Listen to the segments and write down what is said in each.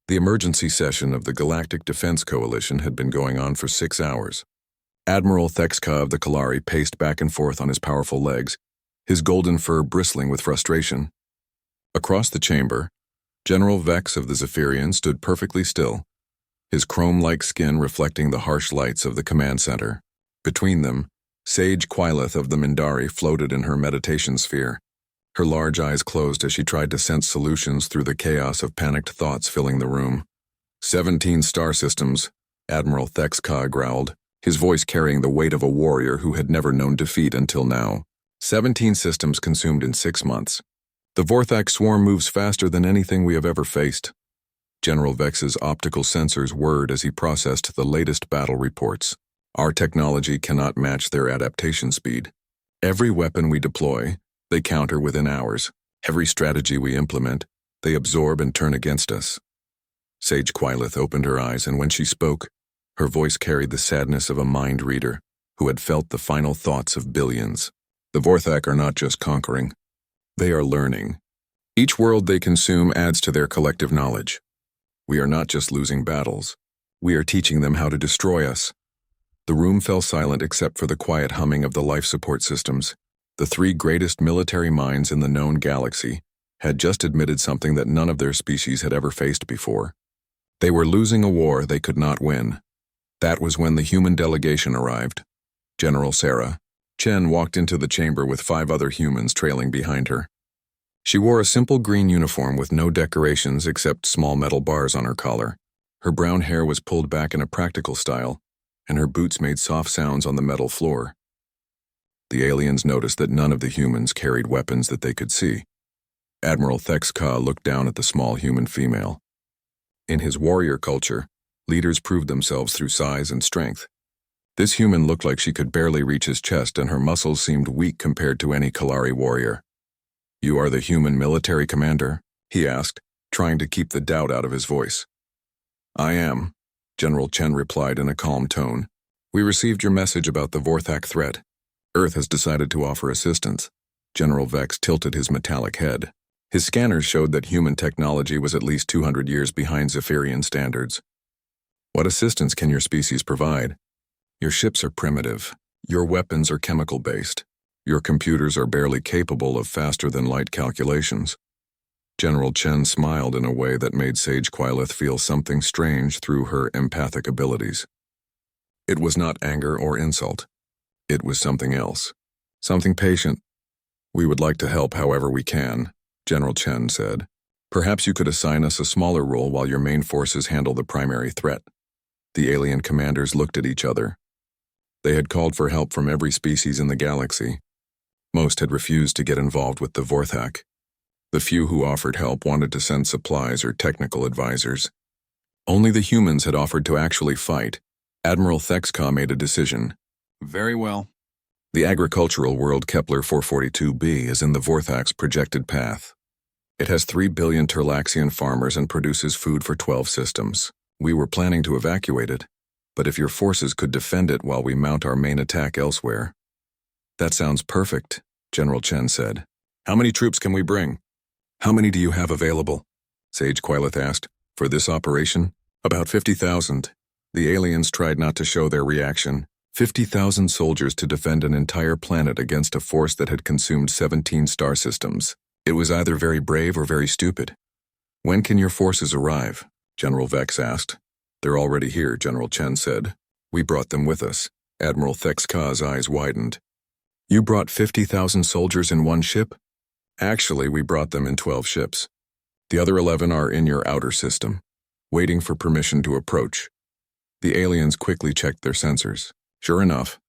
The emergency session of the Galactic Defense Coalition had been going on for 6 hours. Admiral Thexka of the Kalari paced back and forth on his powerful legs, his golden fur bristling with frustration. Across the chamber, General Vex of the Zephyrian stood perfectly still, his chrome-like skin reflecting the harsh lights of the command center. Between them, Sage Quileth of the Mindari floated in her meditation sphere, her large eyes closed as she tried to sense solutions through the chaos of panicked thoughts filling the room. 17 star systems, Admiral Thexka growled, his voice carrying the weight of a warrior who had never known defeat until now. 17 systems consumed in 6 months. The Vorthak swarm moves faster than anything we have ever faced. General Vex's optical sensors whirred as he processed the latest battle reports. Our technology cannot match their adaptation speed. Every weapon we deploy, they counter within hours. Every strategy we implement, they absorb and turn against us. Sage Quileth opened her eyes, and when she spoke, her voice carried the sadness of a mind reader who had felt the final thoughts of billions. The Vorthak are not just conquering. They are learning. Each world they consume adds to their collective knowledge. We are not just losing battles. We are teaching them how to destroy us. The room fell silent except for the quiet humming of the life support systems. The 3 greatest military minds in the known galaxy had just admitted something that none of their species had ever faced before. They were losing a war they could not win. That was when the human delegation arrived. General Sarah Chen walked into the chamber with 5 other humans trailing behind her. She wore a simple green uniform with no decorations except small metal bars on her collar. Her brown hair was pulled back in a practical style, and her boots made soft sounds on the metal floor. The aliens noticed that none of the humans carried weapons that they could see. Admiral Thexka looked down at the small human female. In his warrior culture, leaders proved themselves through size and strength. This human looked like she could barely reach his chest, and her muscles seemed weak compared to any Kalari warrior. "You are the human military commander?" he asked, trying to keep the doubt out of his voice. "I am," General Chen replied in a calm tone. "We received your message about the Vorthak threat. Earth has decided to offer assistance." General Vex tilted his metallic head. His scanners showed that human technology was at least 200 years behind Zephyrian standards. "What assistance can your species provide? Your ships are primitive. Your weapons are chemical-based. Your computers are barely capable of faster-than-light calculations." General Chen smiled in a way that made Sage Quileth feel something strange through her empathic abilities. It was not anger or insult. It was something else. Something patient. "We would like to help however we can," General Chen said. "Perhaps you could assign us a smaller role while your main forces handle the primary threat." The alien commanders looked at each other. They had called for help from every species in the galaxy. Most had refused to get involved with the Vorthak. The few who offered help wanted to send supplies or technical advisors. Only the humans had offered to actually fight. Admiral Thexka made a decision. "Very well. The agricultural world Kepler 442b is in the Vorthak's projected path. It has 3 billion Terlaxian farmers and produces food for 12 systems. We were planning to evacuate it, but if your forces could defend it while we mount our main attack elsewhere." "That sounds perfect," General Chen said. "How many troops can we bring?" "How many do you have available?" Sage Quileth asked. "For this operation?" "About 50,000. The aliens tried not to show their reaction. 50,000 soldiers to defend an entire planet against a force that had consumed 17 star systems. It was either very brave or very stupid. "When can your forces arrive?" General Vex asked. "They're already here," General Chen said. "We brought them with us." Admiral Thexka's eyes widened. "You brought 50,000 soldiers in one ship?" "Actually, we brought them in 12 ships. The other 11 are in your outer system, waiting for permission to approach." The aliens quickly checked their sensors. Sure enough,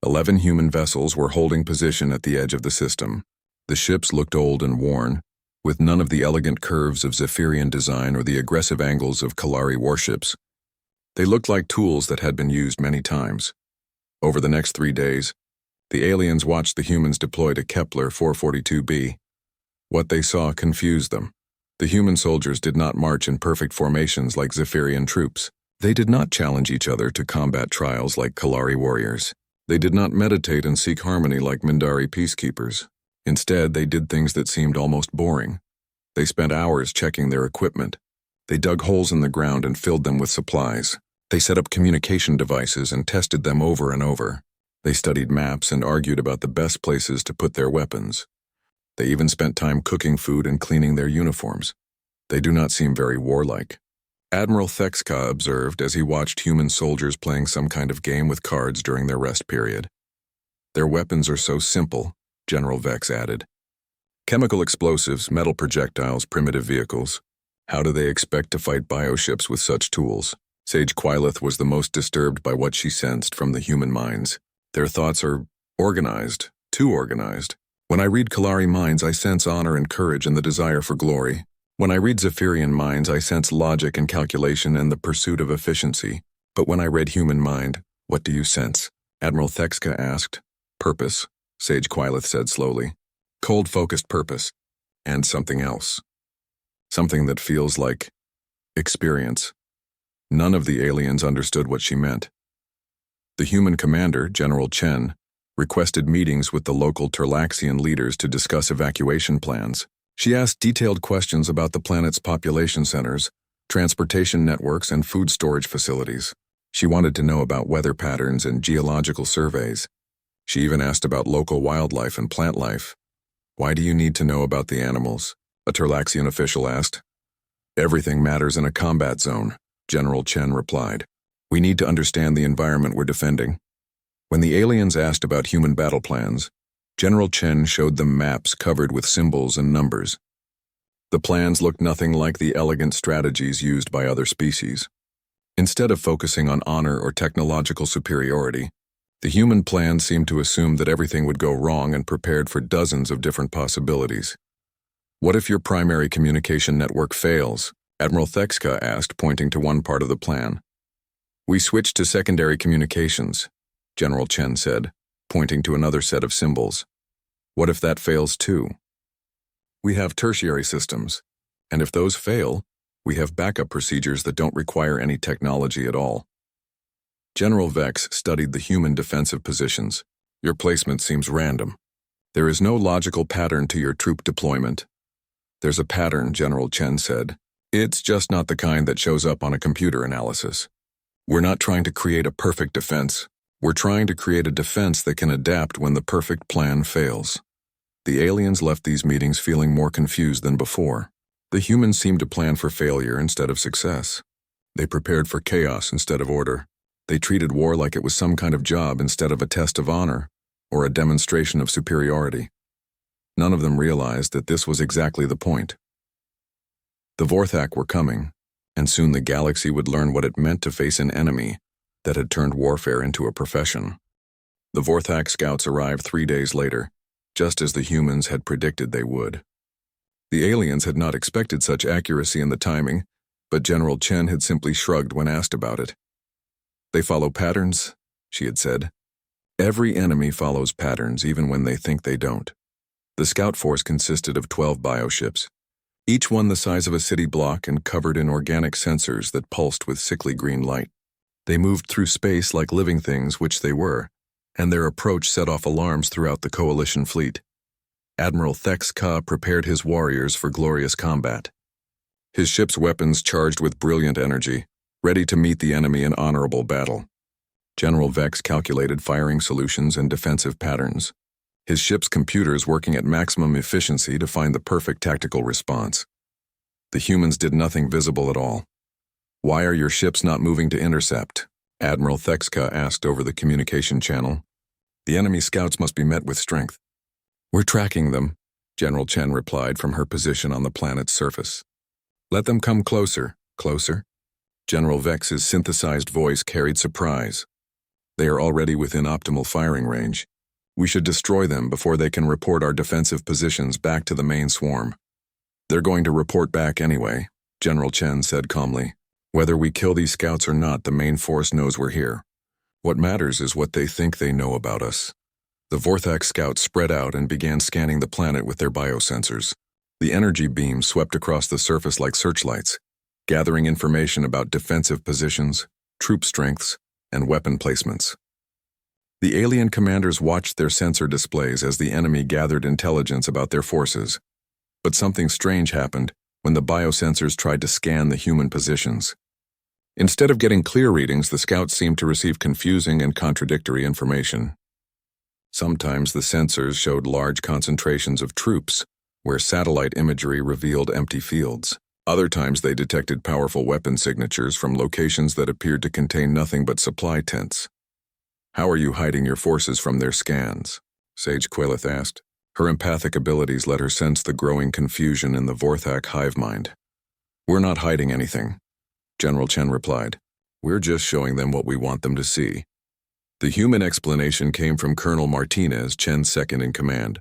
11 human vessels were holding position at the edge of the system. The ships looked old and worn, with none of the elegant curves of Zephyrian design or the aggressive angles of Kalari warships. They looked like tools that had been used many times. Over the next 3 days, the aliens watched the humans deploy to Kepler 442b. What they saw confused them. The human soldiers did not march in perfect formations like Zephyrian troops. They did not challenge each other to combat trials like Kalari warriors. They did not meditate and seek harmony like Mindari peacekeepers. Instead, they did things that seemed almost boring. They spent hours checking their equipment. They dug holes in the ground and filled them with supplies. They set up communication devices and tested them over and over. They studied maps and argued about the best places to put their weapons. They even spent time cooking food and cleaning their uniforms. They do not seem very warlike. Admiral Thexka observed as he watched human soldiers playing some kind of game with cards during their rest period. Their weapons are so simple, General Vex added. Chemical explosives, metal projectiles, primitive vehicles. How do they expect to fight bioships with such tools? Sage Quileth was the most disturbed by what she sensed from the human minds. Their thoughts are organized, too organized. When I read Kalari minds, I sense honor and courage and the desire for glory. When I read Zephyrian minds, I sense logic and calculation and the pursuit of efficiency. But when I read human mind, what do you sense? Admiral Thexka asked. Purpose, Sage Quileth said slowly. Cold-focused purpose. And something else. Something that feels like experience. None of the aliens understood what she meant. The human commander, General Chen, requested meetings with the local Turlaxian leaders to discuss evacuation plans. She asked detailed questions about the planet's population centers, transportation networks, and food storage facilities. She wanted to know about weather patterns and geological surveys. She even asked about local wildlife and plant life. Why do you need to know about the animals? A Turlaxian official asked. Everything matters in a combat zone, General Chen replied. We need to understand the environment we're defending. When the aliens asked about human battle plans, General Chen showed them maps covered with symbols and numbers. The plans looked nothing like the elegant strategies used by other species. Instead of focusing on honor or technological superiority, the human plan seemed to assume that everything would go wrong and prepared for dozens of different possibilities. What if your primary communication network fails? Admiral Thexka asked, pointing to one part of the plan. We switched to secondary communications, General Chen said, pointing to another set of symbols. What if that fails too? We have tertiary systems, and if those fail, we have backup procedures that don't require any technology at all. General Vex studied the human defensive positions. Your placement seems random. There is no logical pattern to your troop deployment. There's a pattern, General Chen said. It's just not the kind that shows up on a computer analysis. We're not trying to create a perfect defense. We're trying to create a defense that can adapt when the perfect plan fails. The aliens left these meetings feeling more confused than before. The humans seemed to plan for failure instead of success. They prepared for chaos instead of order. They treated war like it was some kind of job instead of a test of honor or a demonstration of superiority. None of them realized that this was exactly the point. The Vorthak were coming, and soon the galaxy would learn what it meant to face an enemy that had turned warfare into a profession. The Vorthak scouts arrived 3 days later, just as the humans had predicted they would. The aliens had not expected such accuracy in the timing, but General Chen had simply shrugged when asked about it. They follow patterns, she had said. Every enemy follows patterns even when they think they don't. The scout force consisted of 12 bioships, each one the size of a city block and covered in organic sensors that pulsed with sickly green light. They moved through space like living things, which they were, and their approach set off alarms throughout the coalition fleet. Admiral Thexka prepared his warriors for glorious combat. His ship's weapons charged with brilliant energy, ready to meet the enemy in honorable battle. General Vex calculated firing solutions and defensive patterns, his ship's computers working at maximum efficiency to find the perfect tactical response. The humans did nothing visible at all. Why are your ships not moving to intercept? Admiral Thexka asked over the communication channel. The enemy scouts must be met with strength. We're tracking them, General Chen replied from her position on the planet's surface. Let them come closer, closer. General Vex's synthesized voice carried surprise. They are already within optimal firing range. We should destroy them before they can report our defensive positions back to the main swarm. They're going to report back anyway, General Chen said calmly. Whether we kill these scouts or not, the main force knows we're here. What matters is what they think they know about us. The Vorthak scouts spread out and began scanning the planet with their biosensors. The energy beams swept across the surface like searchlights, gathering information about defensive positions, troop strengths, and weapon placements. The alien commanders watched their sensor displays as the enemy gathered intelligence about their forces. But something strange happened when the biosensors tried to scan the human positions. Instead of getting clear readings, the scouts seemed to receive confusing and contradictory information. Sometimes the sensors showed large concentrations of troops, where satellite imagery revealed empty fields. Other times they detected powerful weapon signatures from locations that appeared to contain nothing but supply tents. "How are you hiding your forces from their scans?" Sage Quailith asked. Her empathic abilities let her sense the growing confusion in the Vorthak hive mind. "We're not hiding anything," General Chen replied. "We're just showing them what we want them to see." The human explanation came from Colonel Martinez, Chen's second in command.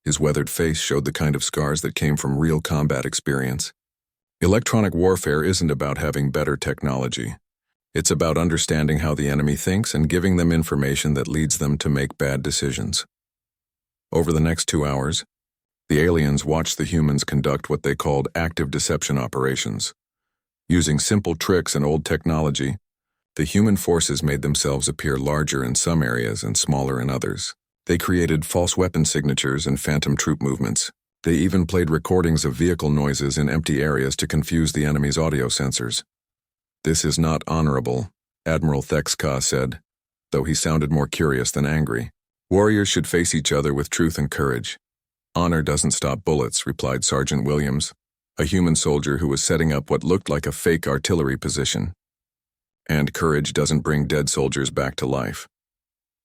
His weathered face showed the kind of scars that came from real combat experience. Electronic warfare isn't about having better technology. It's about understanding how the enemy thinks and giving them information that leads them to make bad decisions. Over the next 2 hours, the aliens watched the humans conduct what they called active deception operations. Using simple tricks and old technology, the human forces made themselves appear larger in some areas and smaller in others. They created false weapon signatures and phantom troop movements. They even played recordings of vehicle noises in empty areas to confuse the enemy's audio sensors. "This is not honorable," Admiral Thexka said, though he sounded more curious than angry. "Warriors should face each other with truth and courage." "Honor doesn't stop bullets," replied Sergeant Williams, a human soldier who was setting up what looked like a fake artillery position. "And courage doesn't bring dead soldiers back to life."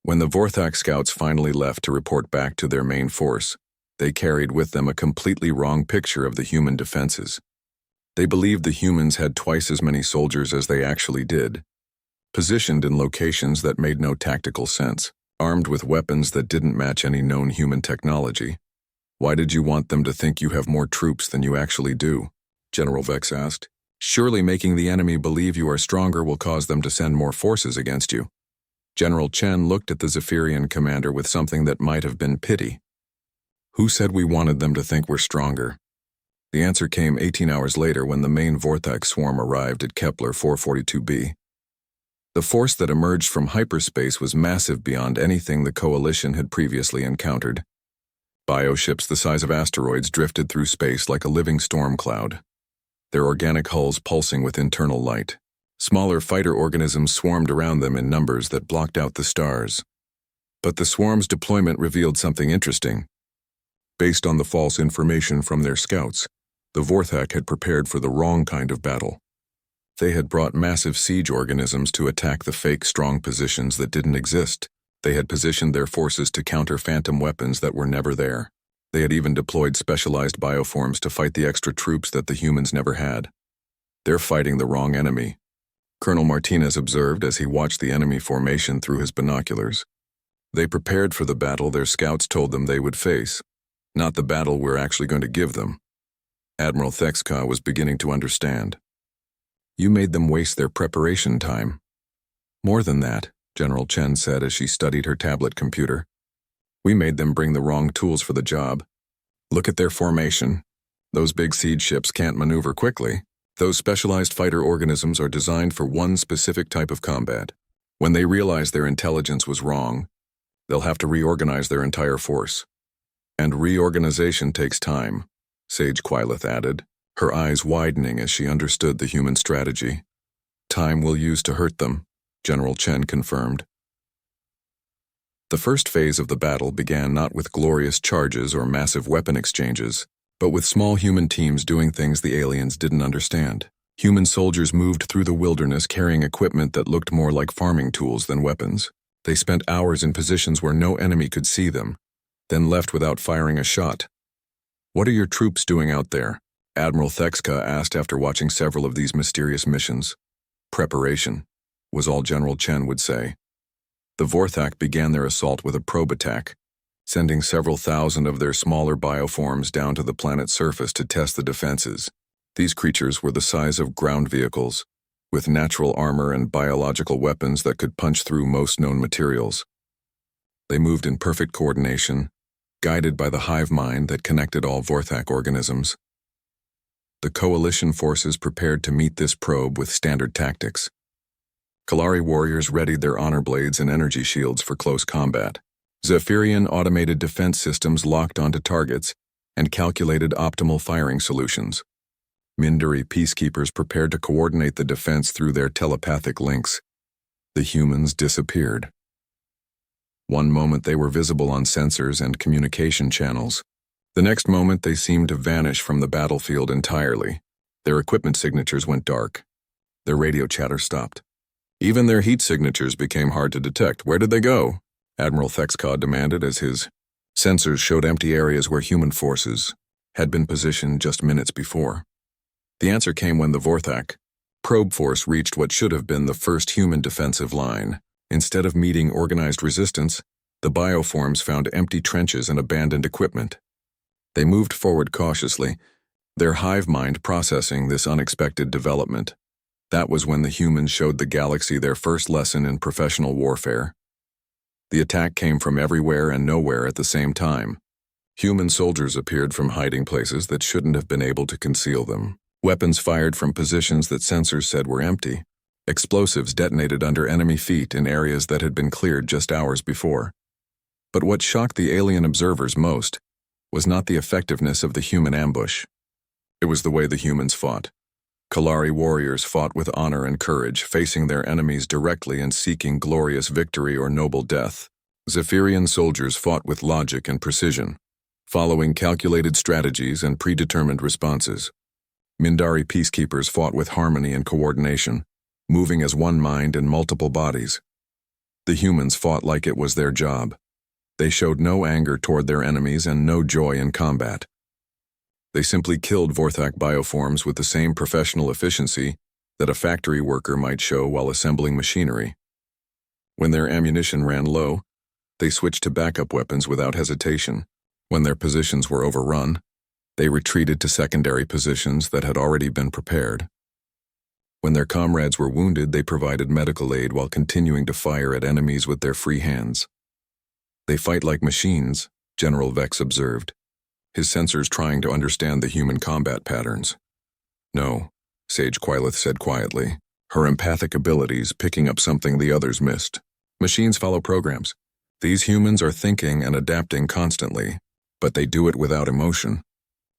When the Vorthak scouts finally left to report back to their main force, they carried with them a completely wrong picture of the human defenses. They believed the humans had twice as many soldiers as they actually did, positioned in locations that made no tactical sense, armed with weapons that didn't match any known human technology. "Why did you want them to think you have more troops than you actually do?" General Vex asked. "Surely making the enemy believe you are stronger will cause them to send more forces against you." General Chen looked at the Zephyrian commander with something that might have been pity. "Who said we wanted them to think we're stronger?" The answer came 18 hours later when the main Vorthak swarm arrived at Kepler 442b. The force that emerged from hyperspace was massive beyond anything the Coalition had previously encountered. Bioships the size of asteroids drifted through space like a living storm cloud, their organic hulls pulsing with internal light. Smaller fighter organisms swarmed around them in numbers that blocked out the stars. But the swarm's deployment revealed something interesting. Based on the false information from their scouts, the Vorthak had prepared for the wrong kind of battle. They had brought massive siege organisms to attack the fake strong positions that didn't exist. They had positioned their forces to counter phantom weapons that were never there. They had even deployed specialized bioforms to fight the extra troops that the humans never had. "They're fighting the wrong enemy," Colonel Martinez observed as he watched the enemy formation through his binoculars. "They prepared for the battle their scouts told them they would face, not the battle we're actually going to give them." Admiral Thexka was beginning to understand. "You made them waste their preparation time." "More than that," General Chen said as she studied her tablet computer. "We made them bring the wrong tools for the job. Look at their formation. Those big siege ships can't maneuver quickly. Those specialized fighter organisms are designed for one specific type of combat. When they realize their intelligence was wrong, they'll have to reorganize their entire force. And reorganization takes time," Sage Quailith added, her eyes widening as she understood the human strategy. "Time we'll use to hurt them," General Chen confirmed. The first phase of the battle began not with glorious charges or massive weapon exchanges, but with small human teams doing things the aliens didn't understand. Human soldiers moved through the wilderness carrying equipment that looked more like farming tools than weapons. They spent hours in positions where no enemy could see them, then left without firing a shot. "What are your troops doing out there?" Admiral Thexka asked after watching several of these mysterious missions. "Preparation," was all General Chen would say. The Vorthak began their assault with a probe attack, sending several thousand of their smaller bioforms down to the planet's surface to test the defenses. These creatures were the size of ground vehicles, with natural armor and biological weapons that could punch through most known materials. They moved in perfect coordination, guided by the hive mind that connected all Vorthak organisms. The Coalition forces prepared to meet this probe with standard tactics. Kalari warriors readied their honor blades and energy shields for close combat. Zephyrian automated defense systems locked onto targets and calculated optimal firing solutions. Mindari peacekeepers prepared to coordinate the defense through their telepathic links. The humans disappeared. One moment they were visible on sensors and communication channels. The next moment they seemed to vanish from the battlefield entirely. Their equipment signatures went dark. Their radio chatter stopped. Even their heat signatures became hard to detect. Where did they go? Admiral Thexcod demanded as his sensors showed empty areas where human forces had been positioned just minutes before. The answer came when the Vorthak probe force reached what should have been the first human defensive line. Instead of meeting organized resistance, the bioforms found empty trenches and abandoned equipment. They moved forward cautiously, their hive mind processing this unexpected development. That was when the humans showed the galaxy their first lesson in professional warfare. The attack came from everywhere and nowhere at the same time. Human soldiers appeared from hiding places that shouldn't have been able to conceal them. Weapons fired from positions that sensors said were empty. Explosives detonated under enemy feet in areas that had been cleared just hours before. But what shocked the alien observers most was not the effectiveness of the human ambush. It was the way the humans fought. Kalari warriors fought with honor and courage, facing their enemies directly and seeking glorious victory or noble death. Zephyrian soldiers fought with logic and precision, following calculated strategies and predetermined responses. Mindari peacekeepers fought with harmony and coordination, moving as one mind in multiple bodies. The humans fought like it was their job. They showed no anger toward their enemies and no joy in combat. They simply killed Vorthak bioforms with the same professional efficiency that a factory worker might show while assembling machinery. When their ammunition ran low, they switched to backup weapons without hesitation. When their positions were overrun, they retreated to secondary positions that had already been prepared. When their comrades were wounded, they provided medical aid while continuing to fire at enemies with their free hands. They fight like machines, General Vex observed, his sensors trying to understand the human combat patterns. No, Sage Quileth said quietly, her empathic abilities picking up something the others missed. Machines follow programs. These humans are thinking and adapting constantly, but they do it without emotion.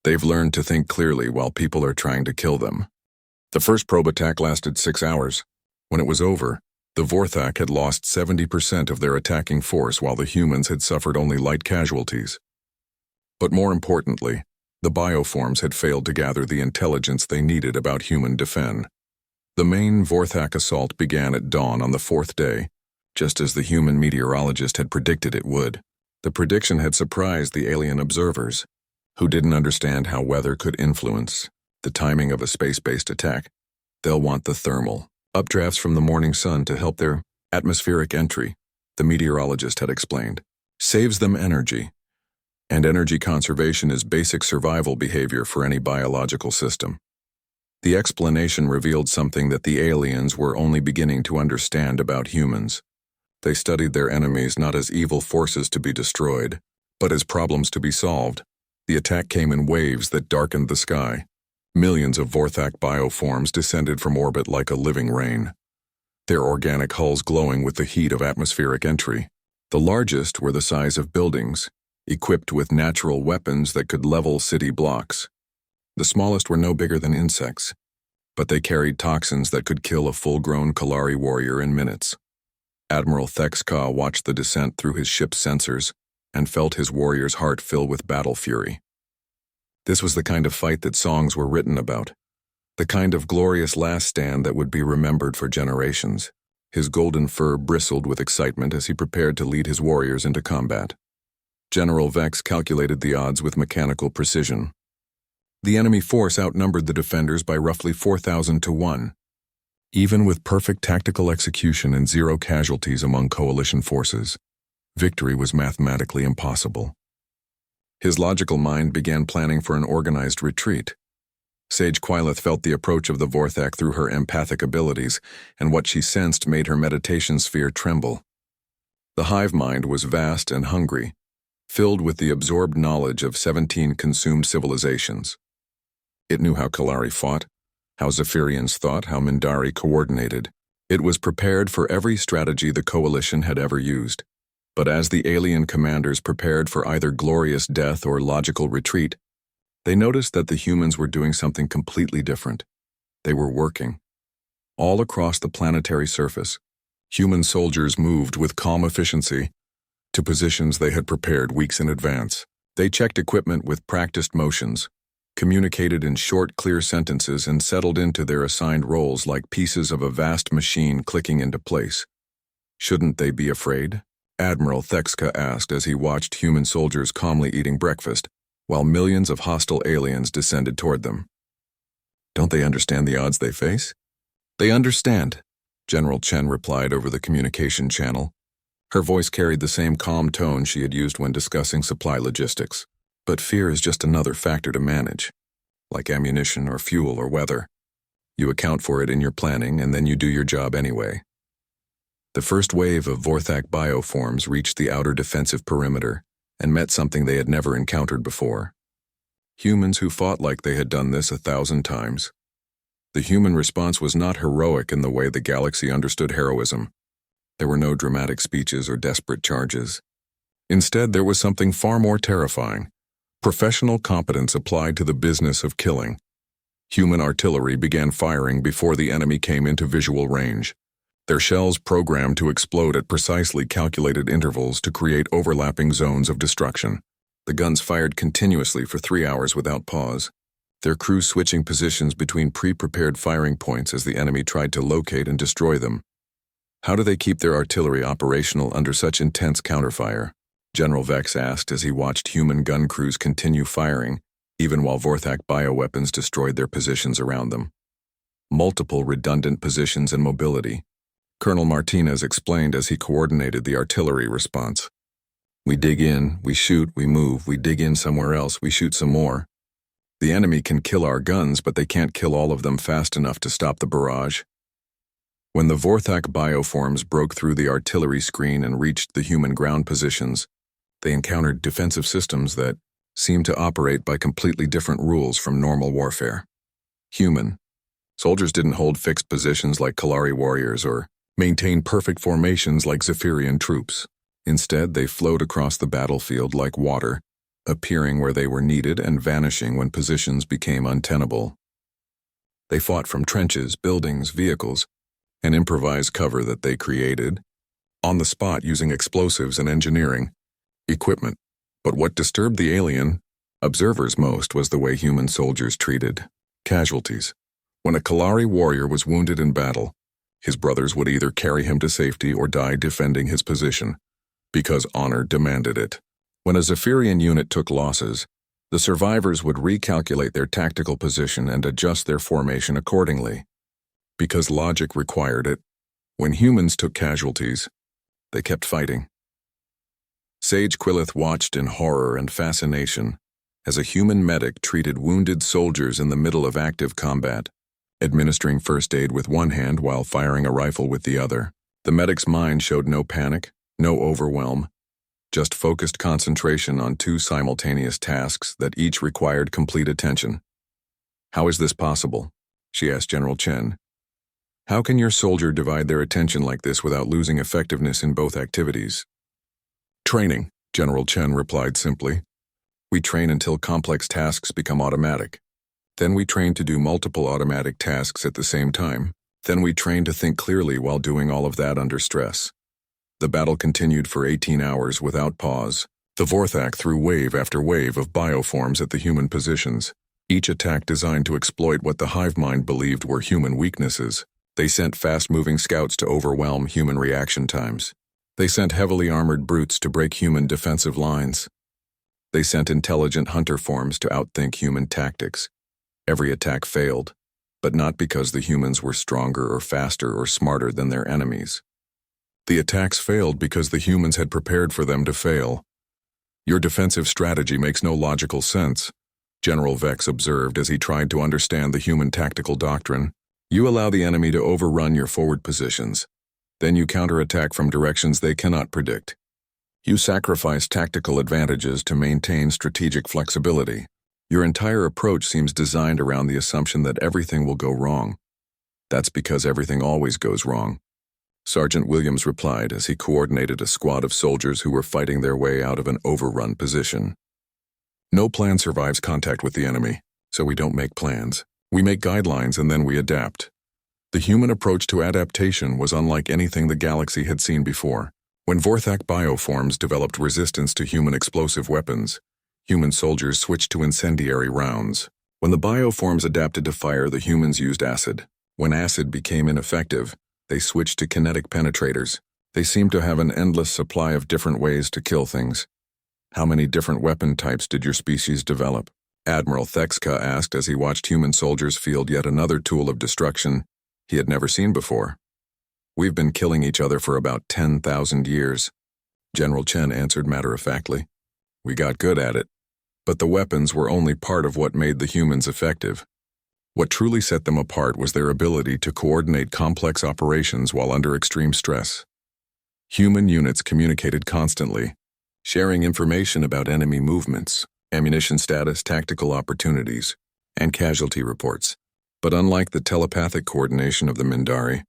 They've learned to think clearly while people are trying to kill them. The first probe attack lasted 6 hours. When it was over, the Vorthak had lost 70% of their attacking force while the humans had suffered only light casualties. But more importantly, the bioforms had failed to gather the intelligence they needed about human defense. The main Vorthak assault began at dawn on the 4th day, just as the human meteorologist had predicted it would. The prediction had surprised the alien observers, who didn't understand how weather could influence the timing of a space-based attack. They'll want the thermal updrafts from the morning sun to help their atmospheric entry, the meteorologist had explained. Saves them energy. And energy conservation is basic survival behavior for any biological system. The explanation revealed something that the aliens were only beginning to understand about humans. They studied their enemies not as evil forces to be destroyed, but as problems to be solved. The attack came in waves that darkened the sky. Millions of Vorthak bioforms descended from orbit like a living rain, their organic hulls glowing with the heat of atmospheric entry. The largest were the size of buildings, equipped with natural weapons that could level city blocks. The smallest were no bigger than insects, but they carried toxins that could kill a full-grown Kalari warrior in minutes. Admiral Thexka watched the descent through his ship's sensors and felt his warrior's heart fill with battle fury. This was the kind of fight that songs were written about, the kind of glorious last stand that would be remembered for generations. His golden fur bristled with excitement as he prepared to lead his warriors into combat. General Vex calculated the odds with mechanical precision. The enemy force outnumbered the defenders by roughly 4,000 to 1. Even with perfect tactical execution and 0 casualties among coalition forces, victory was mathematically impossible. His logical mind began planning for an organized retreat. Sage Quileth felt the approach of the Vorthak through her empathic abilities, and what she sensed made her meditation sphere tremble. The hive mind was vast and hungry, filled with the absorbed knowledge of 17 consumed civilizations. It knew how Kalari fought, how Zephyrians thought, how Mindari coordinated. It was prepared for every strategy the Coalition had ever used. But as the alien commanders prepared for either glorious death or logical retreat, They noticed that the humans were doing something completely different. They were working. All across the planetary surface, human soldiers moved with calm efficiency to positions they had prepared weeks in advance. They checked equipment with practiced motions, communicated in short, clear sentences, and settled into their assigned roles like pieces of a vast machine clicking into place. Shouldn't they be afraid? Admiral Thekska asked as he watched human soldiers calmly eating breakfast, while millions of hostile aliens descended toward them. Don't they understand the odds they face? They understand, General Chen replied over the communication channel. Her voice carried the same calm tone she had used when discussing supply logistics. But fear is just another factor to manage, like ammunition or fuel or weather. You account for it in your planning, and then you do your job anyway. The first wave of Vorthak bioforms reached the outer defensive perimeter and met something they had never encountered before. Humans who fought like they had done this 1,000 times. The human response was not heroic in the way the galaxy understood heroism. There were no dramatic speeches or desperate charges. Instead, there was something far more terrifying. Professional competence applied to the business of killing. Human artillery began firing before the enemy came into visual range. Their shells programmed to explode at precisely calculated intervals to create overlapping zones of destruction. The guns fired continuously for 3 hours without pause, their crews switching positions between pre-prepared firing points as the enemy tried to locate and destroy them. How do they keep their artillery operational under such intense counterfire? General Vex asked as he watched human gun crews continue firing, even while Vorthak bioweapons destroyed their positions around them. Multiple redundant positions and mobility. Colonel Martinez explained as he coordinated the artillery response. We dig in, we shoot, we move, we dig in somewhere else, we shoot some more. The enemy can kill our guns, but they can't kill all of them fast enough to stop the barrage. When the Vorthak bioforms broke through the artillery screen and reached the human ground positions, they encountered defensive systems that seemed to operate by completely different rules from normal warfare. Human. Soldiers didn't hold fixed positions like Kalari warriors or maintain perfect formations like Zephyrian troops. Instead, they flowed across the battlefield like water, appearing where they were needed and vanishing when positions became untenable. They fought from trenches, buildings, vehicles, and improvised cover that they created, on the spot using explosives and engineering equipment. But what disturbed the alien observers most was the way human soldiers treated casualties. When a Kalari warrior was wounded in battle, his brothers would either carry him to safety or die defending his position, because honor demanded it. When a Zephyrian unit took losses, the survivors would recalculate their tactical position and adjust their formation accordingly. Because logic required it, when humans took casualties, they kept fighting. Sage Quillith watched in horror and fascination as a human medic treated wounded soldiers in the middle of active combat, administering first aid with one hand while firing a rifle with the other. The medic's mind showed no panic, no overwhelm, just focused concentration on 2 simultaneous tasks that each required complete attention. How is this possible? She asked General Chen. How can your soldier divide their attention like this without losing effectiveness in both activities? Training, General Chen replied simply. We train until complex tasks become automatic. Then we train to do multiple automatic tasks at the same time. Then we train to think clearly while doing all of that under stress. The battle continued for 18 hours without pause. The Vorthak threw wave after wave of bioforms at the human positions, each attack designed to exploit what the hive mind believed were human weaknesses. They sent fast-moving scouts to overwhelm human reaction times. They sent heavily armored brutes to break human defensive lines. They sent intelligent hunter forms to outthink human tactics. Every attack failed, but not because the humans were stronger or faster or smarter than their enemies. The attacks failed because the humans had prepared for them to fail. Your defensive strategy makes no logical sense, General Vex observed as he tried to understand the human tactical doctrine. You allow the enemy to overrun your forward positions. Then you counterattack from directions they cannot predict. You sacrifice tactical advantages to maintain strategic flexibility. Your entire approach seems designed around the assumption that everything will go wrong. That's because everything always goes wrong, Sergeant Williams replied as he coordinated a squad of soldiers who were fighting their way out of an overrun position. No plan survives contact with the enemy, so we don't make plans. We make guidelines and then we adapt. The human approach to adaptation was unlike anything the galaxy had seen before. When Vorthak bioforms developed resistance to human explosive weapons, human soldiers switched to incendiary rounds. When the bioforms adapted to fire, the humans used acid. When acid became ineffective, they switched to kinetic penetrators. They seemed to have an endless supply of different ways to kill things. How many different weapon types did your species develop? Admiral Thexka asked as he watched human soldiers field yet another tool of destruction he had never seen before. We've been killing each other for about 10,000 years. General Chen answered matter-of-factly. We got good at it. But the weapons were only part of what made the humans effective. What truly set them apart was their ability to coordinate complex operations while under extreme stress. Human units communicated constantly, sharing information about enemy movements, ammunition status, tactical opportunities, and casualty reports. But unlike the telepathic coordination of the Mindari,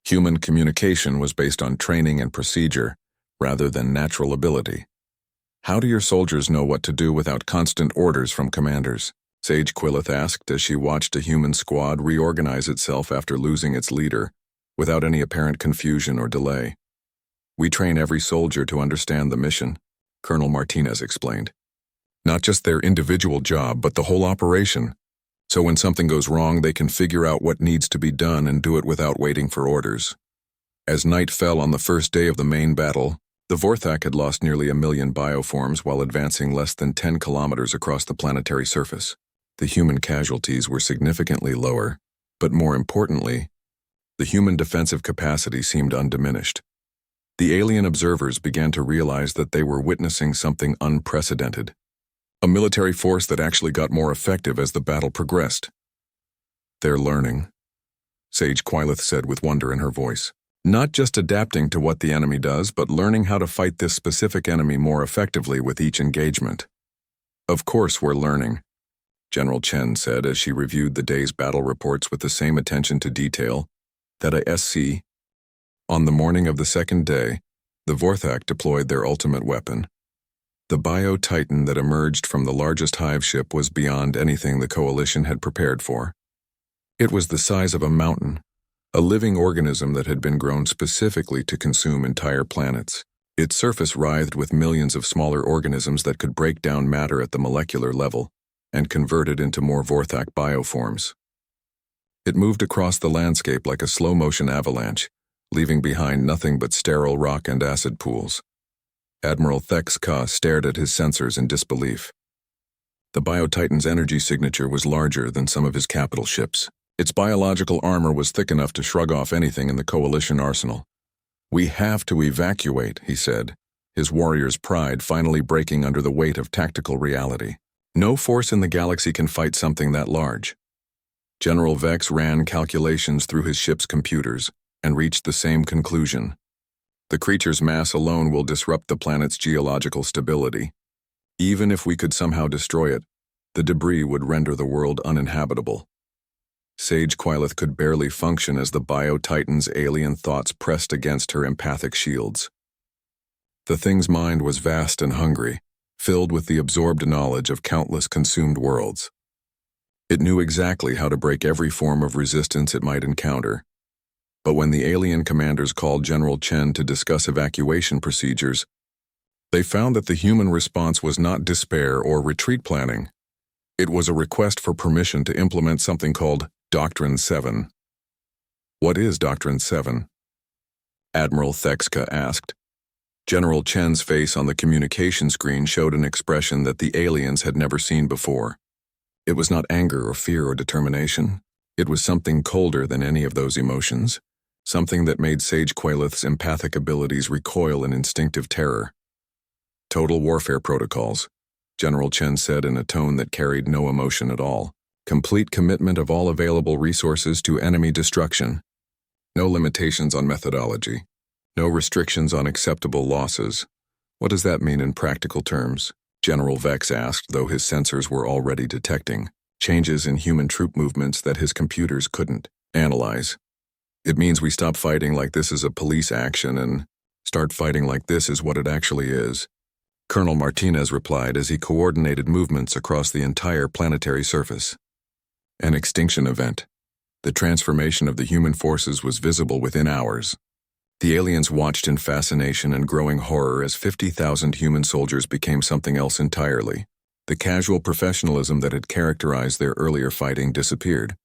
human communication was based on training and procedure rather than natural ability. How do your soldiers know what to do without constant orders from commanders? Sage Quillith asked as she watched a human squad reorganize itself after losing its leader, without any apparent confusion or delay. We train every soldier to understand the mission, Colonel Martinez explained. Not just their individual job, but the whole operation. So when something goes wrong, they can figure out what needs to be done and do it without waiting for orders. As night fell on the first day of the main battle, the Vorthak had lost nearly 1 million bioforms while advancing less than 10 kilometers across the planetary surface. The human casualties were significantly lower, but more importantly, the human defensive capacity seemed undiminished. The alien observers began to realize that they were witnessing something unprecedented. A military force that actually got more effective as the battle progressed. They're learning, Sage Quillith said with wonder in her voice. Not just adapting to what the enemy does, but learning how to fight this specific enemy more effectively with each engagement. Of course we're learning, General Chen said as she reviewed the day's battle reports with the same attention to detail that a SC. On the morning of the second day, the Vorthak deployed their ultimate weapon. The biotitan that emerged from the largest hive ship was beyond anything the Coalition had prepared for. It was the size of a mountain, a living organism that had been grown specifically to consume entire planets. Its surface writhed with millions of smaller organisms that could break down matter at the molecular level and convert it into more Vorthak bioforms. It moved across the landscape like a slow-motion avalanche, leaving behind nothing but sterile rock and acid pools. Admiral Thexka stared at his sensors in disbelief. The biotitan's energy signature was larger than some of his capital ships. Its biological armor was thick enough to shrug off anything in the Coalition arsenal. We have to evacuate, he said, his warrior's pride finally breaking under the weight of tactical reality. No force in the galaxy can fight something that large. General Vex ran calculations through his ship's computers and reached the same conclusion. The creature's mass alone will disrupt the planet's geological stability. Even if we could somehow destroy it, the debris would render the world uninhabitable. Sage Quillith could barely function as the biotitan's alien thoughts pressed against her empathic shields. The thing's mind was vast and hungry, filled with the absorbed knowledge of countless consumed worlds. It knew exactly how to break every form of resistance it might encounter. But when the alien commanders called General Chen to discuss evacuation procedures, they found that the human response was not despair or retreat planning. It was a request for permission to implement something called Doctrine 7. What is Doctrine 7? Admiral Thexka asked. General Chen's face on the communication screen showed an expression that the aliens had never seen before. It was not anger or fear or determination. It was something colder than any of those emotions. Something that made Sage Quillith's empathic abilities recoil in instinctive terror. Total warfare protocols, General Chen said in a tone that carried no emotion at all. Complete commitment of all available resources to enemy destruction. No limitations on methodology. No restrictions on acceptable losses. What does that mean in practical terms? General Vex asked, though his sensors were already detecting changes in human troop movements that his computers couldn't analyze. It means we stop fighting like this is a police action and start fighting like this is what it actually is. Colonel Martinez replied as he coordinated movements across the entire planetary surface. An extinction event. The transformation of the human forces was visible within hours. The aliens watched in fascination and growing horror as 50,000 human soldiers became something else entirely. The casual professionalism that had characterized their earlier fighting disappeared,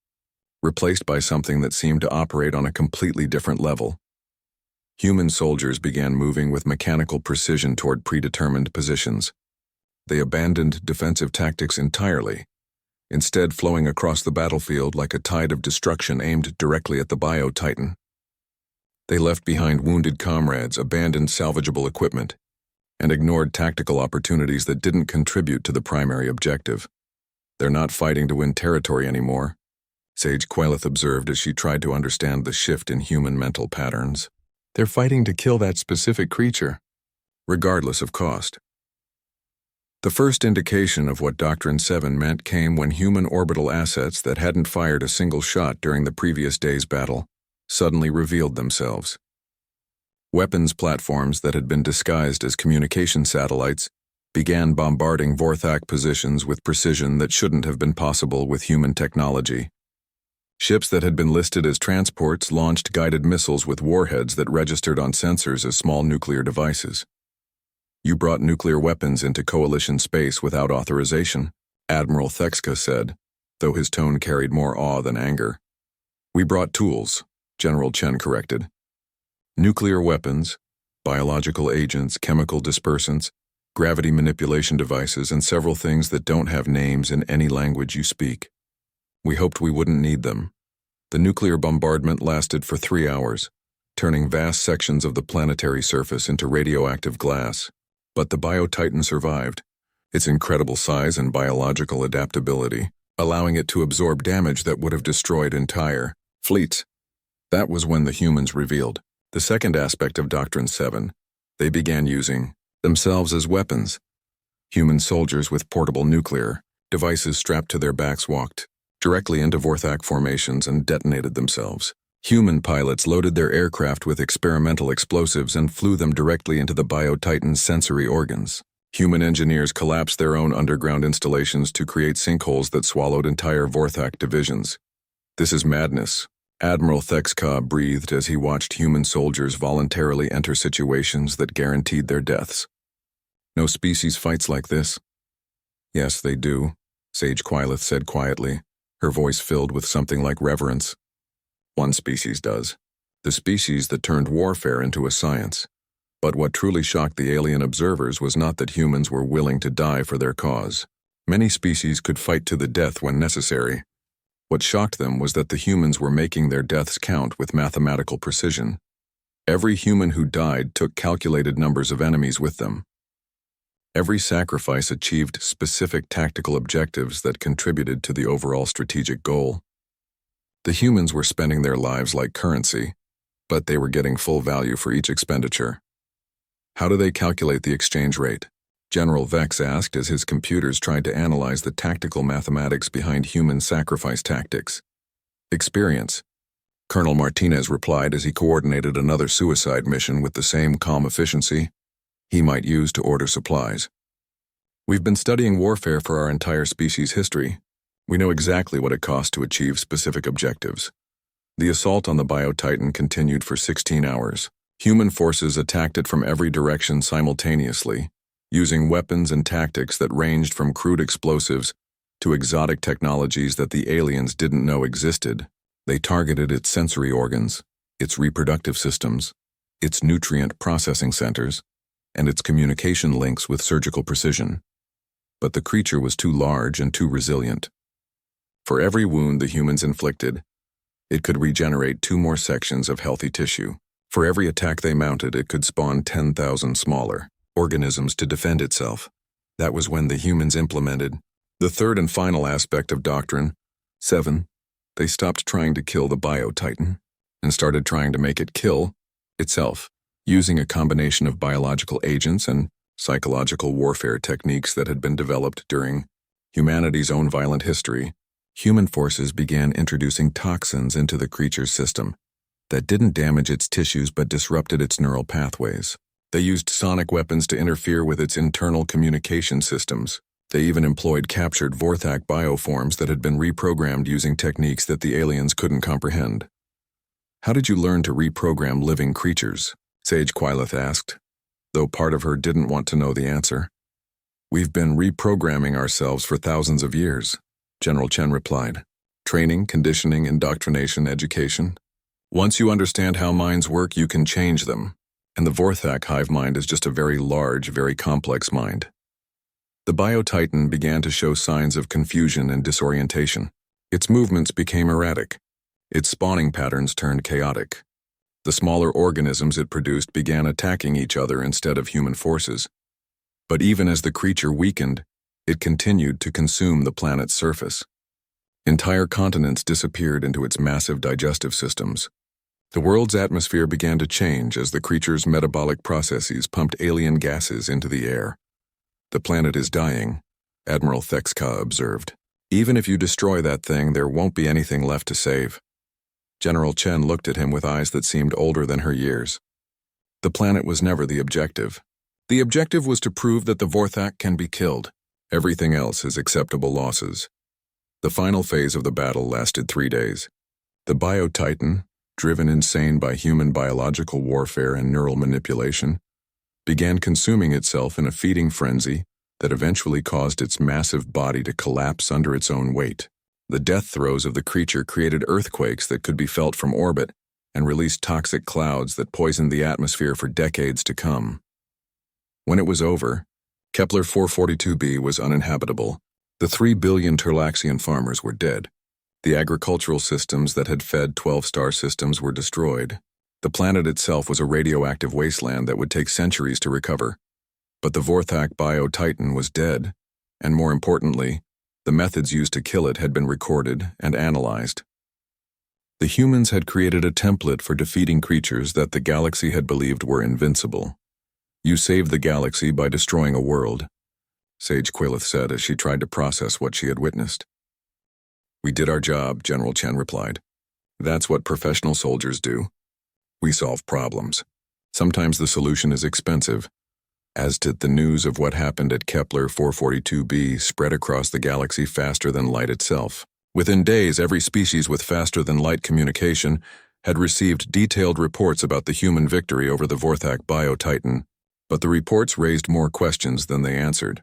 replaced by something that seemed to operate on a completely different level. Human soldiers began moving with mechanical precision toward predetermined positions. They abandoned defensive tactics entirely, instead flowing across the battlefield like a tide of destruction aimed directly at the biotitan. They left behind wounded comrades, abandoned salvageable equipment, and ignored tactical opportunities that didn't contribute to the primary objective. They're not fighting to win territory anymore, Sage Quailith observed as she tried to understand the shift in human mental patterns. They're fighting to kill that specific creature, regardless of cost. The first indication of what Doctrine 7 meant came when human orbital assets that hadn't fired a single shot during the previous day's battle suddenly revealed themselves. Weapons platforms that had been disguised as communication satellites began bombarding Vorthak positions with precision that shouldn't have been possible with human technology. Ships that had been listed as transports launched guided missiles with warheads that registered on sensors as small nuclear devices. "You brought nuclear weapons into Coalition space without authorization," Admiral Thexka said, though his tone carried more awe than anger. "We brought tools," General Chen corrected. "Nuclear weapons, biological agents, chemical dispersants, gravity manipulation devices, and several things that don't have names in any language you speak. We hoped we wouldn't need them." The nuclear bombardment lasted for 3 hours, turning vast sections of the planetary surface into radioactive glass. But the biotitan survived, its incredible size and biological adaptability, allowing it to absorb damage that would have destroyed entire fleets. That was when the humans revealed the second aspect of Doctrine 7. They began using themselves as weapons. Human soldiers with portable nuclear devices strapped to their backs walked directly into Vorthak formations and detonated themselves. Human pilots loaded their aircraft with experimental explosives and flew them directly into the biotitan's sensory organs. Human engineers collapsed their own underground installations to create sinkholes that swallowed entire Vorthak divisions. "This is madness," Admiral Thexka breathed as he watched human soldiers voluntarily enter situations that guaranteed their deaths. "No species fights like this." "Yes, they do," Sage Quailith said quietly, her voice filled with something like reverence. "One species does. The species that turned warfare into a science. But what truly shocked the alien observers was not that humans were willing to die for their cause. Many species could fight to the death when necessary. What shocked them was that the humans were making their deaths count with mathematical precision. Every human who died took calculated numbers of enemies with them. Every sacrifice achieved specific tactical objectives that contributed to the overall strategic goal. The humans were spending their lives like currency, but they were getting full value for each expenditure. "How do they calculate the exchange rate?" General Vex asked as his computers tried to analyze the tactical mathematics behind human sacrifice tactics. "Experience," Colonel Martinez replied as he coordinated another suicide mission with the same calm efficiency he might use to order supplies. "We've been studying warfare for our entire species' history. We know exactly what it costs to achieve specific objectives." The assault on the biotitan continued for 16 hours. Human forces attacked it from every direction simultaneously, using weapons and tactics that ranged from crude explosives to exotic technologies that the aliens didn't know existed. They targeted its sensory organs, its reproductive systems, its nutrient processing centers, and its communication links with surgical precision. But the creature was too large and too resilient. For every wound the humans inflicted, it could regenerate 2 more sections of healthy tissue. For every attack they mounted, it could spawn 10,000 smaller organisms to defend itself. That was when the humans implemented the third and final aspect of Doctrine 7. They stopped trying to kill the biotitan and started trying to make it kill itself, using a combination of biological agents and psychological warfare techniques that had been developed during humanity's own violent history. Human forces began introducing toxins into the creature's system that didn't damage its tissues but disrupted its neural pathways. They used sonic weapons to interfere with its internal communication systems. They even employed captured Vorthak bioforms that had been reprogrammed using techniques that the aliens couldn't comprehend. "How did you learn to reprogram living creatures?" Sage Quileth asked, though part of her didn't want to know the answer. "We've been reprogramming ourselves for thousands of years," General Chen replied. "Training, conditioning, indoctrination, education. Once you understand how minds work, you can change them. And the Vorthak hive mind is just a very large, very complex mind." The biotitan began to show signs of confusion and disorientation. Its movements became erratic. Its spawning patterns turned chaotic. The smaller organisms it produced began attacking each other instead of human forces. But even as the creature weakened, it continued to consume the planet's surface. Entire continents disappeared into its massive digestive systems. The world's atmosphere began to change as the creature's metabolic processes pumped alien gases into the air. "The planet is dying," Admiral Thexka observed. "Even if you destroy that thing, there won't be anything left to save." General Chen looked at him with eyes that seemed older than her years. "The planet was never the objective. The objective was to prove that the Vorthak can be killed. Everything else is acceptable losses." The final phase of the battle lasted 3 days. The biotitan, driven insane by human biological warfare and neural manipulation, began consuming itself in a feeding frenzy that eventually caused its massive body to collapse under its own weight. The death throes of the creature created earthquakes that could be felt from orbit and released toxic clouds that poisoned the atmosphere for decades to come. When it was over, Kepler 442b was uninhabitable. The 3 billion Turlaxian farmers were dead. The agricultural systems that had fed 12 star systems were destroyed. The planet itself was a radioactive wasteland that would take centuries to recover. But the Vorthak biotitan was dead, and more importantly, the methods used to kill it had been recorded and analyzed. The humans had created a template for defeating creatures that the galaxy had believed were invincible. "You saved the galaxy by destroying a world," Sage Quileth said as she tried to process what she had witnessed. "We did our job," General Chen replied. "That's what professional soldiers do. We solve problems. Sometimes the solution is expensive." As did the news of what happened at Kepler 442b spread across the galaxy faster than light itself. Within days, every species with faster-than-light communication had received detailed reports about the human victory over the Vorthak biotitan, but the reports raised more questions than they answered.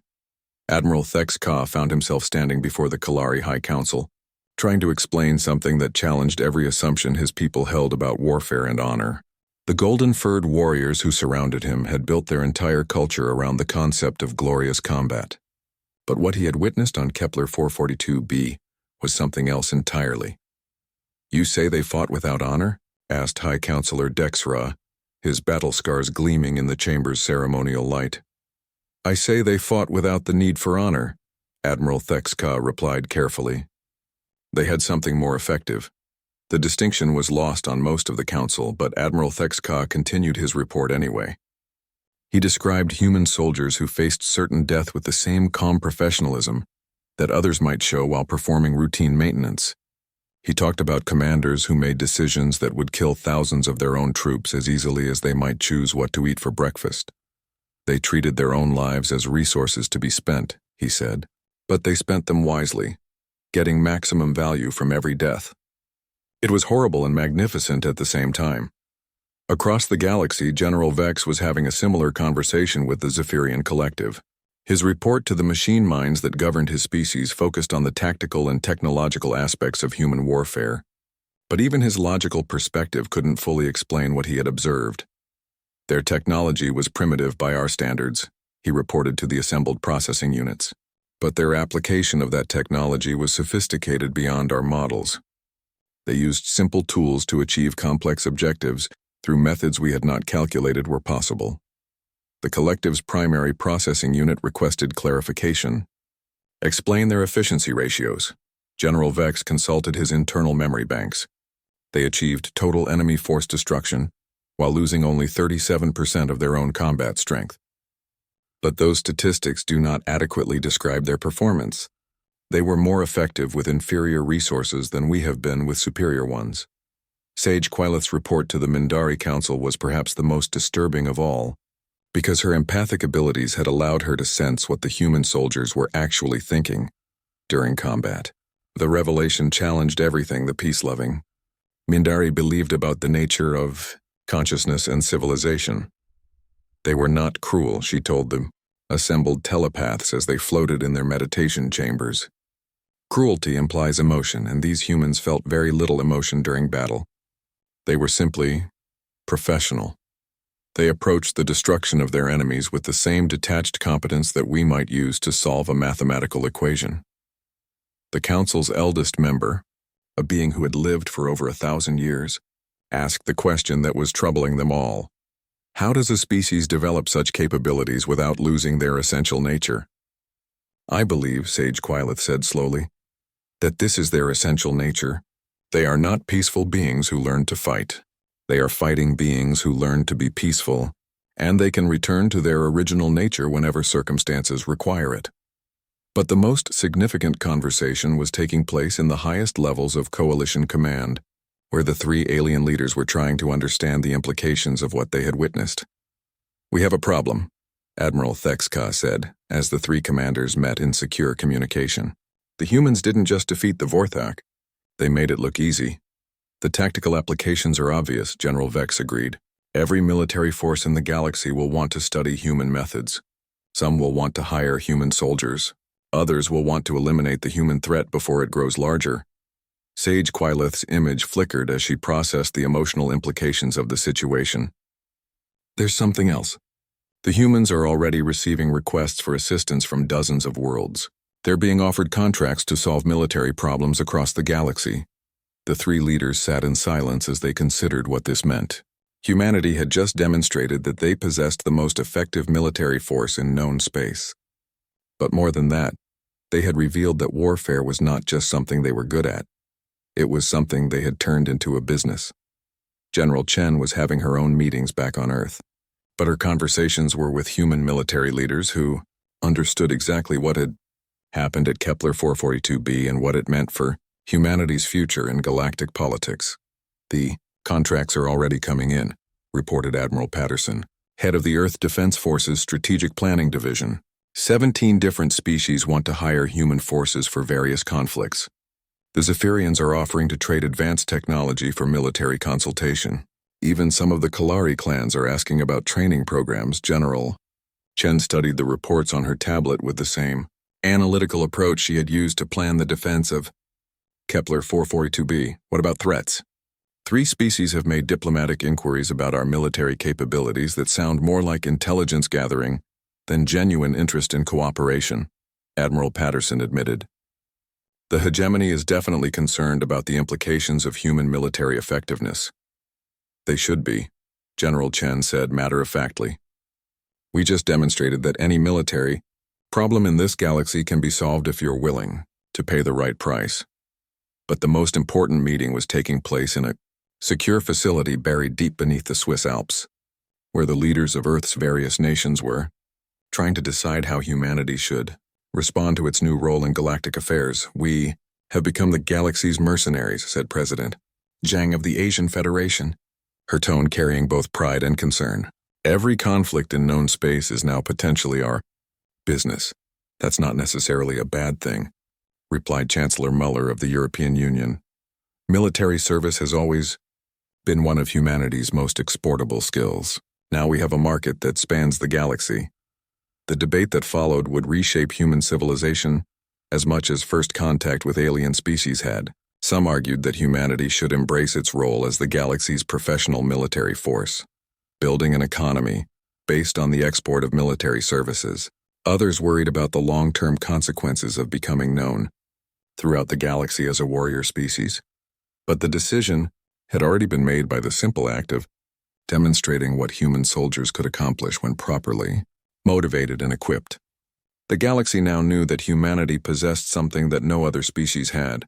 Admiral Thexka found himself standing before the Kalari High Council, trying to explain something that challenged every assumption his people held about warfare and honor. The golden-furred warriors who surrounded him had built their entire culture around the concept of glorious combat. But what he had witnessed on Kepler 442b was something else entirely. "You say they fought without honor?" asked High Counselor Dexra, his battle scars gleaming in the chamber's ceremonial light. "I say they fought without the need for honor," Admiral Thexka replied carefully. "They had something more effective." The distinction was lost on most of the council, but Admiral Thexka continued his report anyway. He described human soldiers who faced certain death with the same calm professionalism that others might show while performing routine maintenance. He talked about commanders who made decisions that would kill thousands of their own troops as easily as they might choose what to eat for breakfast. They treated their own lives as resources to be spent, he said, but they spent them wisely, getting maximum value from every death. It was horrible and magnificent at the same time. Across the galaxy, General Vex was having a similar conversation with the Zephyrian Collective. His report to the machine minds that governed his species focused on the tactical and technological aspects of human warfare. But even his logical perspective couldn't fully explain what he had observed. Their technology was primitive by our standards, he reported to the assembled processing units. But their application of that technology was sophisticated beyond our models. They used simple tools to achieve complex objectives through methods we had not calculated were possible. The collective's primary processing unit requested clarification. Explain their efficiency ratios. General Vex consulted his internal memory banks. They achieved total enemy force destruction, while losing only 37% of their own combat strength. But those statistics do not adequately describe their performance. They were more effective with inferior resources than we have been with superior ones. Sage Quileth's report to the Mindari Council was perhaps the most disturbing of all. because her empathic abilities had allowed her to sense what the human soldiers were actually thinking during combat. The revelation challenged everything the peace-loving Mindari believed about the nature of consciousness and civilization. They were not cruel, she told them, assembled telepaths as they floated in their meditation chambers. Cruelty implies emotion, and these humans felt very little emotion during battle. They were simply professional. They approached the destruction of their enemies with the same detached competence that we might use to solve a mathematical equation. The council's eldest member, a being who had lived for over 1,000 years, asked the question that was troubling them all. How does a species develop such capabilities without losing their essential nature? I believe, Sage Quileth said slowly, that this is their essential nature. They are not peaceful beings who learn to fight. They are fighting beings who learn to be peaceful, and they can return to their original nature whenever circumstances require it. But the most significant conversation was taking place in the highest levels of Coalition Command, where the 3 alien leaders were trying to understand the implications of what they had witnessed. "We have a problem," Admiral Thexka said, as the 3 commanders met in secure communication. "The humans didn't just defeat the Vorthak. They made it look easy." "The tactical applications are obvious," General Vex agreed. "Every military force in the galaxy will want to study human methods. Some will want to hire human soldiers. Others will want to eliminate the human threat before it grows larger." Sage Quileth's image flickered as she processed the emotional implications of the situation. "There's something else. The humans are already receiving requests for assistance from dozens of worlds. They're being offered contracts to solve military problems across the galaxy." The 3 leaders sat in silence as they considered what this meant. Humanity had just demonstrated that they possessed the most effective military force in known space. But more than that, they had revealed that warfare was not just something they were good at. It was something they had turned into a business. General Chen was having her own meetings back on Earth, but her conversations were with human military leaders who understood exactly what had happened at Kepler 442b and what it meant for humanity's future in galactic politics. "The contracts are already coming in," reported Admiral Patterson, head of the Earth Defense Force's Strategic Planning Division. 17 different species want to hire human forces for various conflicts. The Zephyrians are offering to trade advanced technology for military consultation. Even some of the Kalari clans are asking about training programs. General Chen studied the reports on her tablet with the same analytical approach she had used to plan the defense of Kepler 442b. "What about threats?" 3 species have made diplomatic inquiries about our military capabilities that sound more like intelligence gathering than genuine interest in cooperation, Admiral Patterson admitted. "The hegemony is definitely concerned about the implications of human military effectiveness." "They should be," General Chen said matter-of-factly. "We just demonstrated that any military problem in this galaxy can be solved if you're willing to pay the right price." But the most important meeting was taking place in a secure facility buried deep beneath the Swiss Alps, where the leaders of Earth's various nations were trying to decide how humanity should respond to its new role in galactic affairs. "We have become the galaxy's mercenaries," said President Zhang of the Asian Federation, her tone carrying both pride and concern. "Every conflict in known space is now potentially our business. That's not necessarily a bad thing," replied Chancellor Muller of the European Union. "Military service has always been one of humanity's most exportable skills. Now we have a market that spans the galaxy." The debate that followed would reshape human civilization as much as first contact with alien species had. Some argued that humanity should embrace its role as the galaxy's professional military force, building an economy based on the export of military services. Others worried about the long-term consequences of becoming known throughout the galaxy as a warrior species. But the decision had already been made by the simple act of demonstrating what human soldiers could accomplish when properly motivated and equipped. The galaxy now knew that humanity possessed something that no other species had: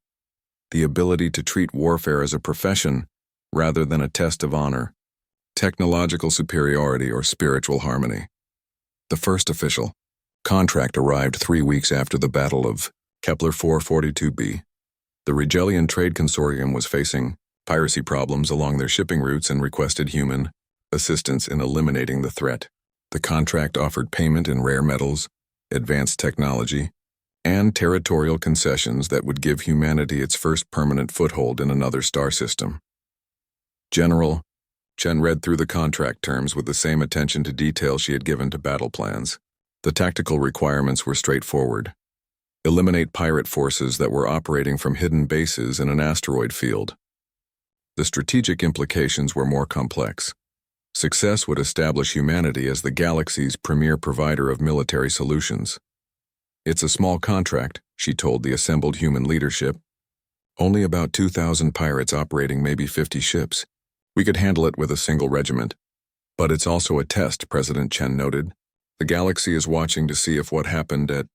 the ability to treat warfare as a profession rather than a test of honor, technological superiority, or spiritual harmony. The first official contract arrived 3 weeks after the Battle of Kepler 442b. The Rigelian Trade Consortium was facing piracy problems along their shipping routes and requested human assistance in eliminating the threat. The contract offered payment in rare metals, advanced technology, and territorial concessions that would give humanity its first permanent foothold in another star system. General, Chen read through the contract terms with the same attention to detail she had given to battle plans. The tactical requirements were straightforward. Eliminate pirate forces that were operating from hidden bases in an asteroid field. The strategic implications were more complex. Success would establish humanity as the galaxy's premier provider of military solutions. It's a small contract, she told the assembled human leadership. Only about 2,000 pirates operating maybe 50 ships. We could handle it with a single regiment. But it's also a test, President Chen noted. The galaxy is watching to see if what happened at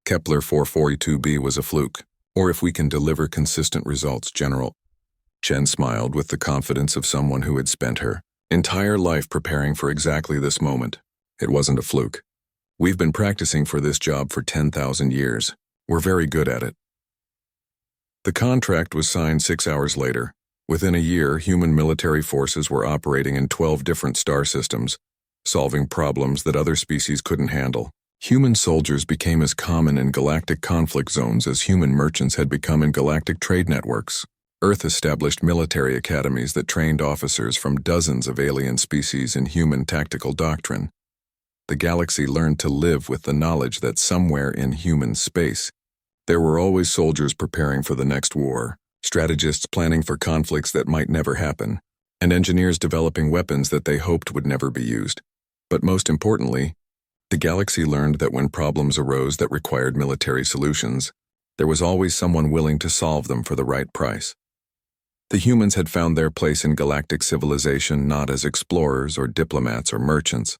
Kepler 442b was a fluke, or if we can deliver consistent results, General. Chen smiled with the confidence of someone who had spent her entire life preparing for exactly this moment. It wasn't a fluke. We've been practicing for this job for 10,000 years. We're very good at it. The contract was signed 6 hours later. Within a year, human military forces were operating in 12 different star systems, solving problems that other species couldn't handle. Human soldiers became as common in galactic conflict zones as human merchants had become in galactic trade networks. Earth established military academies that trained officers from dozens of alien species in human tactical doctrine. The galaxy learned to live with the knowledge that somewhere in human space, there were always soldiers preparing for the next war, strategists planning for conflicts that might never happen, and engineers developing weapons that they hoped would never be used. But most importantly, the galaxy learned that when problems arose that required military solutions, there was always someone willing to solve them for the right price. The humans had found their place in galactic civilization not as explorers or diplomats or merchants,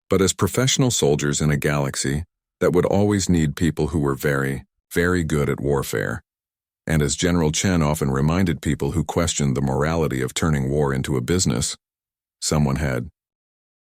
but as professional soldiers in a galaxy that would always need people who were very, very good at warfare. And as General Chen often reminded people who questioned the morality of turning war into a business, someone had